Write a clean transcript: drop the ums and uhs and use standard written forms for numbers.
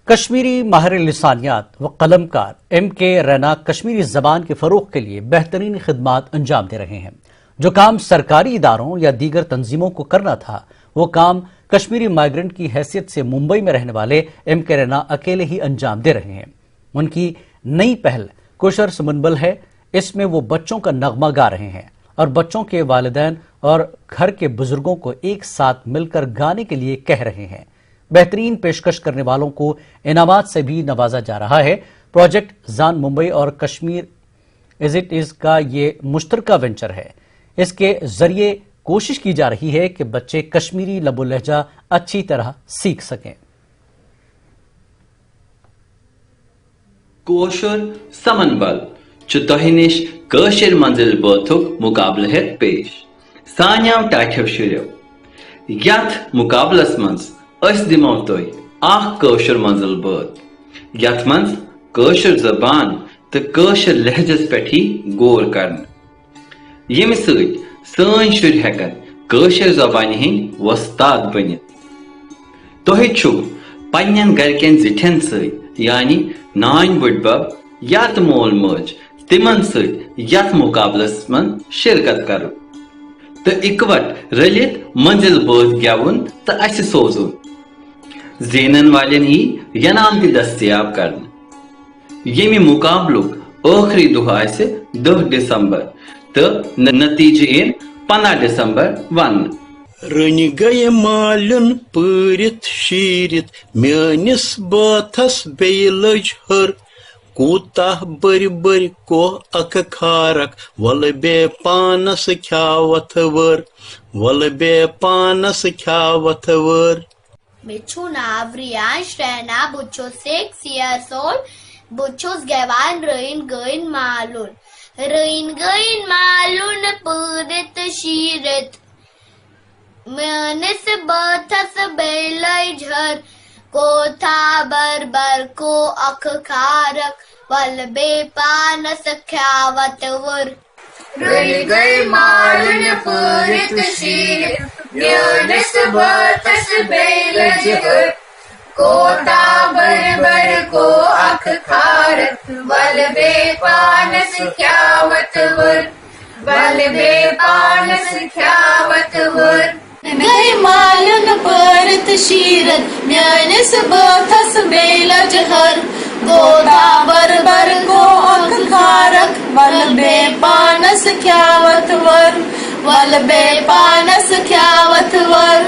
کشمیری ماہر لسانیات و قلم کار ایم کے رینا کشمیری زبان کے فروغ کے لیے بہترین خدمات انجام دے رہے ہیں۔ جو کام سرکاری اداروں یا دیگر تنظیموں کو کرنا تھا وہ کام کشمیری مائیگرنٹ کی حیثیت سے ممبئی میں رہنے والے ایم کے رینا اکیلے ہی انجام دے رہے ہیں۔ ان کی نئی پہل کوشر سمنبل ہے۔ اس میں وہ بچوں کا نغمہ گا رہے ہیں اور بچوں کے والدین اور گھر کے بزرگوں کو ایک ساتھ مل کر گانے کے لیے کہہ رہے ہیں۔ بہترین پیشکش کرنے والوں کو انعامات سے بھی نوازا جا رہا ہے۔ پروجیکٹ زان ممبئی اور کشمیر ایز اٹ از کا یہ مشترکہ وینچر ہے۔ اس کے ذریعے کوشش کی جا رہی ہے کہ بچے کشمیری لب و لہجہ اچھی طرح سیکھ سکیں۔ کوشر سمنبل تہ نش کٲشِر منزل بٲتھُک مقابلہٕ ہٮ۪تھ پیش۔ سانیو ٹاٹھیو شُرٮ۪و، یتھ مقابلس منٛز أسۍ دِمو تۄہہِ اکھ کٲشُر منزل بٲتھ یتھ منٛز کٲشِر زبان تہٕ کٲشِر لہجس پٮ۪ٹھ یی غور کرنہٕ، ییٚمہِ سۭتۍ سٲنۍ شُرۍ ہٮ۪کن کٲشِر زبانہِ ہٕنٛدۍ وۄستاد بٔنِتھ۔ تۄہہِ چھُو پننٮ۪ن گرِکٮ۪ن زِٹھٮ۪ن سۭتۍ یعنی نانۍ بٕڈبب یا تہٕ مول موج تِمن سۭتۍ یتھ مقابلس منٛز شرکت کرُن تہٕ اِکوٹ رٔلِتھ منزل بٲتھ گٮ۪وُن تہٕ اسہِ سوزُن۔ زینن والٮ۪ن یی ینام تہِ دستیاب کرنہٕ۔ ییٚمہِ مقابلُک ٲخری دۄہ آسہِ 10 دسمبر تہٕ نتیجہٕ یِن 15 دسمبر وننہٕ۔ رٔنہِ گٔیہِ مالیُن پٲرِتھ شیٖرِتھ میٲنِس بٲتھس بیٚیہِ لٔج ہر، کوٗتاہ بٔرِ بٔرِ کوہ اکھ کھارکھ، وَلہٕ بیٚیہِ پانس کھیاوتھ وٲر، وَلہٕ بیٚیہِ پانس کھیاوتھ وٲر۔ مےٚ چھُ ناو ریانش رینا، بہٕ چھُس 6 years old۔ بہٕ چھُس گٮ۪وان رٔنۍ گٔنۍ مالُن، رٔنۍ گٔنۍ مالُن پٲرِتھ شیٖرِتھ میٲنِس بٲتھس بیٚیہِ لٔج ہر، کوتھا بر بر کو اکھ کھارکھ، وَلہٕ بیٚیہِ پانس کھیاوتھ وٲر۔ رٔنۍ گٔے مالُن پٲرِتھ شیٖرِتھ میٲنِس بٲتھس بیٚیہِ لٔج ہر، کوتاہ بر بر کو اکھ کھارکھ، وَلہٕ بیٚیہِ پانس کھیاوتھ وٲر، وَلہٕ بیٚیہِ پانس کھیاوتھ وٲر۔ گٔے مالیُن پٲرِتھ شیٖرِتھ میٲنِس بٲتھس بیٚیہِ لٔج ہر، کوتاہ بر بر کو اکھ کھارکھ، وَلہٕ بیٚیہِ پانس کھیاوتھ وٲر، وَلہٕ بیٚیہِ پانس کھیاوتھ وٲر۔